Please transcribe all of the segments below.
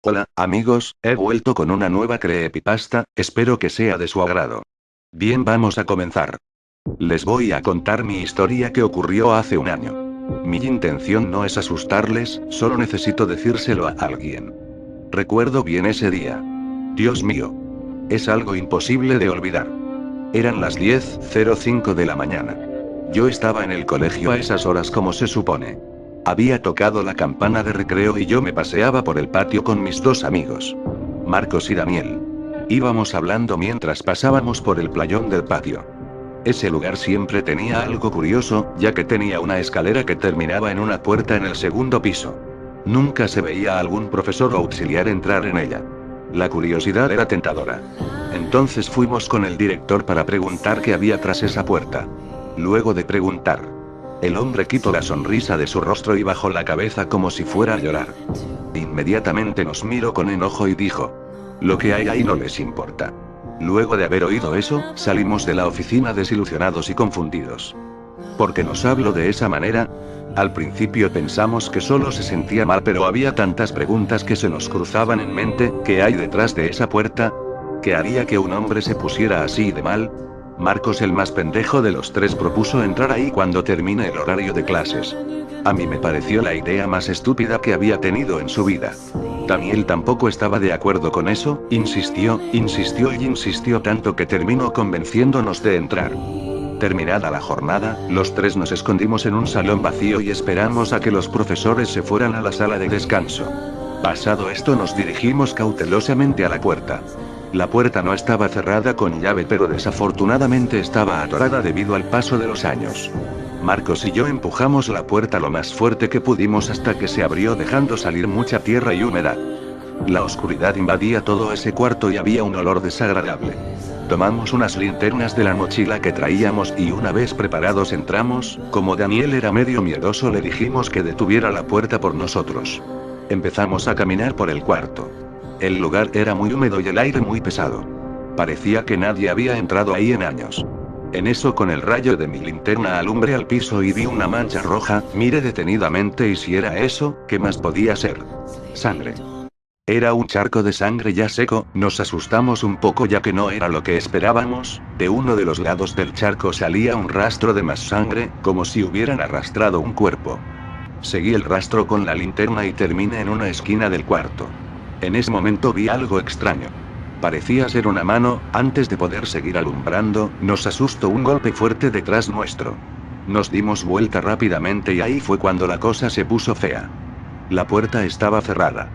Hola, amigos, he vuelto con una nueva creepypasta, espero que sea de su agrado. Bien, vamos a comenzar. Les voy a contar mi historia que ocurrió hace un año. Mi intención no es asustarles, solo necesito decírselo a alguien. Recuerdo bien ese día. Dios mío. Es algo imposible de olvidar. Eran las 10:05 de la mañana. Yo estaba en el colegio a esas horas como se supone. Había tocado la campana de recreo y yo me paseaba por el patio con mis dos amigos, Marcos y Daniel. Íbamos hablando mientras pasábamos por el playón del patio. Ese lugar siempre tenía algo curioso, ya que tenía una escalera que terminaba en una puerta en el segundo piso. Nunca se veía a algún profesor o auxiliar entrar en ella. La curiosidad era tentadora. Entonces fuimos con el director para preguntar qué había tras esa puerta. Luego de preguntar, el hombre quitó la sonrisa de su rostro y bajó la cabeza como si fuera a llorar. Inmediatamente nos miró con enojo y dijo: "Lo que hay ahí no les importa". Luego de haber oído eso, salimos de la oficina desilusionados y confundidos. ¿Por qué nos habló de esa manera? Al principio pensamos que solo se sentía mal, pero había tantas preguntas que se nos cruzaban en mente. ¿Qué hay detrás de esa puerta? ¿Qué haría que un hombre se pusiera así de mal? Marcos, el más pendejo de los tres, propuso entrar ahí cuando termine el horario de clases. A mí me pareció la idea más estúpida que había tenido en su vida. Daniel tampoco estaba de acuerdo con eso, insistió y insistió tanto que terminó convenciéndonos de entrar. Terminada la jornada, los tres nos escondimos en un salón vacío y esperamos a que los profesores se fueran a la sala de descanso. Pasado esto, nos dirigimos cautelosamente a la puerta. La puerta no estaba cerrada con llave, pero desafortunadamente estaba atorada debido al paso de los años. Marcos y yo empujamos la puerta lo más fuerte que pudimos hasta que se abrió, dejando salir mucha tierra y humedad. La oscuridad invadía todo ese cuarto y había un olor desagradable. Tomamos unas linternas de la mochila que traíamos y una vez preparados entramos. Como Daniel era medio miedoso, le dijimos que detuviera la puerta por nosotros. Empezamos a caminar por el cuarto. El lugar era muy húmedo y el aire muy pesado. Parecía que nadie había entrado ahí en años. En eso, con el rayo de mi linterna alumbré al piso y vi una mancha roja. Miré detenidamente y si era eso, ¿qué más podía ser? Sangre. Era un charco de sangre ya seco. Nos asustamos un poco ya que no era lo que esperábamos. De uno de los lados del charco salía un rastro de más sangre, como si hubieran arrastrado un cuerpo. Seguí el rastro con la linterna y terminé en una esquina del cuarto. En ese momento vi algo extraño. Parecía ser una mano. Antes de poder seguir alumbrando, nos asustó un golpe fuerte detrás nuestro. Nos dimos vuelta rápidamente y ahí fue cuando la cosa se puso fea. La puerta estaba cerrada.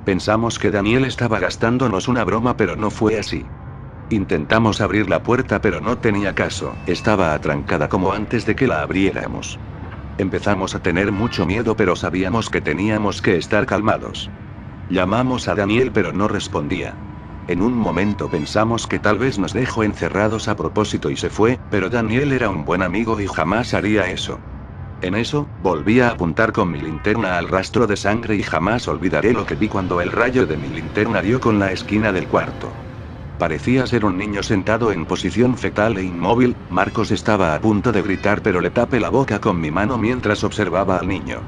Pensamos que Daniel estaba gastándonos una broma, pero no fue así. Intentamos abrir la puerta pero no tenía caso, estaba atrancada como antes de que la abriéramos. Empezamos a tener mucho miedo, pero sabíamos que teníamos que estar calmados. Llamamos a Daniel pero no respondía. En un momento pensamos que tal vez nos dejó encerrados a propósito y se fue, pero Daniel era un buen amigo y jamás haría eso. En eso, volví a apuntar con mi linterna al rastro de sangre y jamás olvidaré lo que vi cuando el rayo de mi linterna dio con la esquina del cuarto. Parecía ser un niño sentado en posición fetal e inmóvil. Marcos estaba a punto de gritar, pero le tapé la boca con mi mano mientras observaba al niño.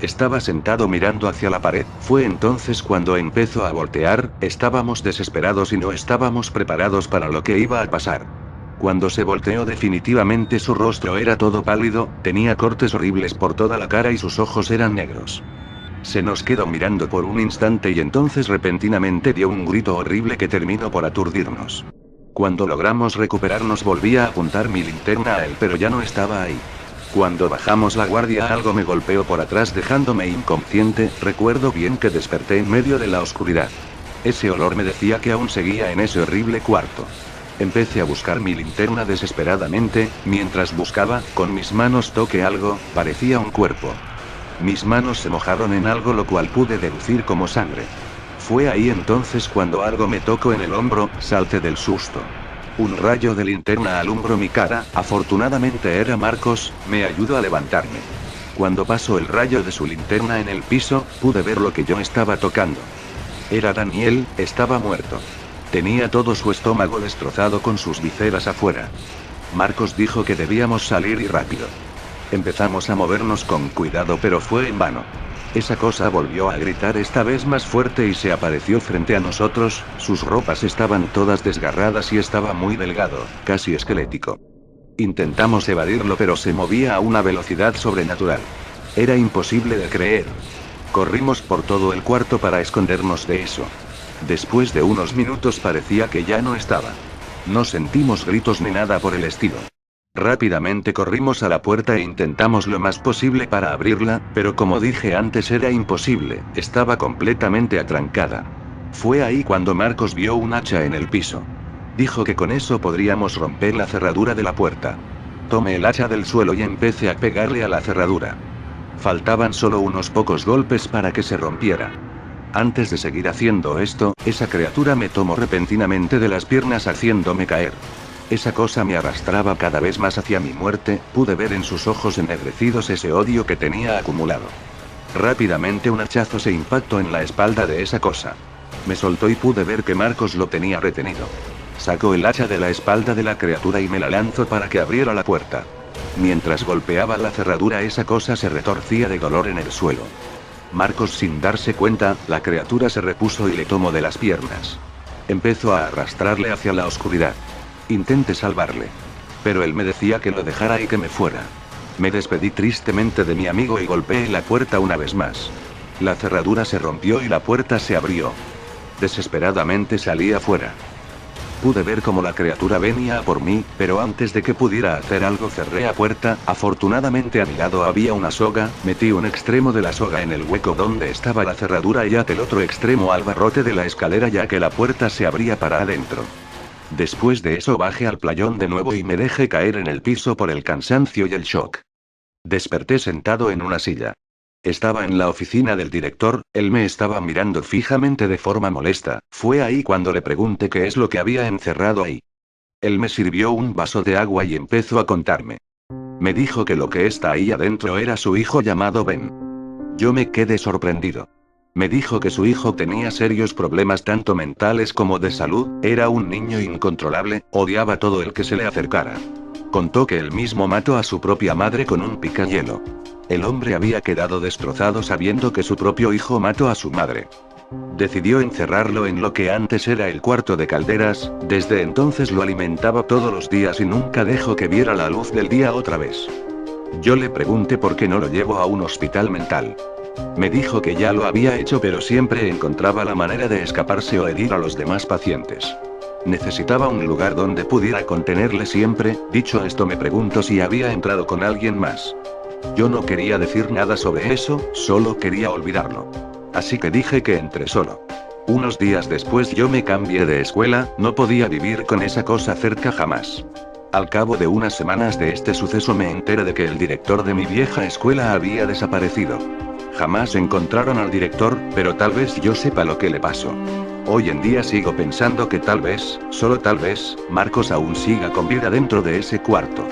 Estaba sentado mirando hacia la pared. Fue entonces cuando empezó a voltear. Estábamos desesperados y no estábamos preparados para lo que iba a pasar. Cuando se volteó, definitivamente su rostro era todo pálido, tenía cortes horribles por toda la cara y sus ojos eran negros. Se nos quedó mirando por un instante y entonces repentinamente dio un grito horrible que terminó por aturdirnos. Cuando logramos recuperarnos, volví a apuntar mi linterna a él, pero ya no estaba ahí. Cuando bajamos la guardia, algo me golpeó por atrás dejándome inconsciente. Recuerdo bien que desperté en medio de la oscuridad. Ese olor me decía que aún seguía en ese horrible cuarto. Empecé a buscar mi linterna desesperadamente. Mientras buscaba, con mis manos toqué algo, parecía un cuerpo. Mis manos se mojaron en algo, lo cual pude deducir como sangre. Fue ahí entonces cuando algo me tocó en el hombro, salté del susto. Un rayo de linterna alumbró mi cara. Afortunadamente era Marcos, me ayudó a levantarme. Cuando pasó el rayo de su linterna en el piso, pude ver lo que yo estaba tocando. Era Daniel, estaba muerto. Tenía todo su estómago destrozado con sus vísceras afuera. Marcos dijo que debíamos salir y rápido. Empezamos a movernos con cuidado, pero fue en vano. Esa cosa volvió a gritar esta vez más fuerte y se apareció frente a nosotros, sus ropas estaban todas desgarradas y estaba muy delgado, casi esquelético. Intentamos evadirlo pero se movía a una velocidad sobrenatural. Era imposible de creer. Corrimos por todo el cuarto para escondernos de eso. Después de unos minutos parecía que ya no estaba. No sentimos gritos ni nada por el estilo. Rápidamente corrimos a la puerta e intentamos lo más posible para abrirla, pero como dije antes era imposible, estaba completamente atrancada. Fue ahí cuando Marcos vio un hacha en el piso. Dijo que con eso podríamos romper la cerradura de la puerta. Tomé el hacha del suelo y empecé a pegarle a la cerradura. Faltaban solo unos pocos golpes para que se rompiera. Antes de seguir haciendo esto, esa criatura me tomó repentinamente de las piernas haciéndome caer. Esa cosa me arrastraba cada vez más hacia mi muerte, pude ver en sus ojos ennegrecidos ese odio que tenía acumulado. Rápidamente un hachazo se impactó en la espalda de esa cosa. Me soltó y pude ver que Marcos lo tenía retenido. Sacó el hacha de la espalda de la criatura y me la lanzó para que abriera la puerta. Mientras golpeaba la cerradura esa cosa se retorcía de dolor en el suelo. Marcos sin darse cuenta, la criatura se repuso y le tomó de las piernas. Empezó a arrastrarle hacia la oscuridad. Intenté salvarle. Pero él me decía que lo dejara y que me fuera. Me despedí tristemente de mi amigo y golpeé la puerta una vez más. La cerradura se rompió y la puerta se abrió. Desesperadamente salí afuera. Pude ver cómo la criatura venía a por mí, pero antes de que pudiera hacer algo cerré la puerta. Afortunadamente a mi lado había una soga, metí un extremo de la soga en el hueco donde estaba la cerradura y até el otro extremo al barrote de la escalera ya que la puerta se abría para adentro. Después de eso bajé al playón de nuevo y me dejé caer en el piso por el cansancio y el shock. Desperté sentado en una silla. Estaba en la oficina del director, él me estaba mirando fijamente de forma molesta, fue ahí cuando le pregunté qué es lo que había encerrado ahí. Él me sirvió un vaso de agua y empezó a contarme. Me dijo que lo que está ahí adentro era su hijo llamado Ben. Yo me quedé sorprendido. Me dijo que su hijo tenía serios problemas tanto mentales como de salud, era un niño incontrolable, odiaba a todo el que se le acercara. Contó que él mismo mató a su propia madre con un picahielo. El hombre había quedado destrozado sabiendo que su propio hijo mató a su madre. Decidió encerrarlo en lo que antes era el cuarto de calderas, desde entonces lo alimentaba todos los días y nunca dejó que viera la luz del día otra vez. Yo le pregunté por qué no lo llevó a un hospital mental. Me dijo que ya lo había hecho pero siempre encontraba la manera de escaparse o herir a los demás pacientes. Necesitaba un lugar donde pudiera contenerle siempre. Dicho esto me preguntó si había entrado con alguien más. Yo no quería decir nada sobre eso, solo quería olvidarlo. Así que dije que entré solo. Unos días después yo me cambié de escuela, no podía vivir con esa cosa cerca jamás. Al cabo de unas semanas de este suceso me enteré de que el director de mi vieja escuela había desaparecido. Jamás encontraron al director, pero tal vez yo sepa lo que le pasó. Hoy en día sigo pensando que tal vez, solo tal vez, Marcos aún siga con vida dentro de ese cuarto.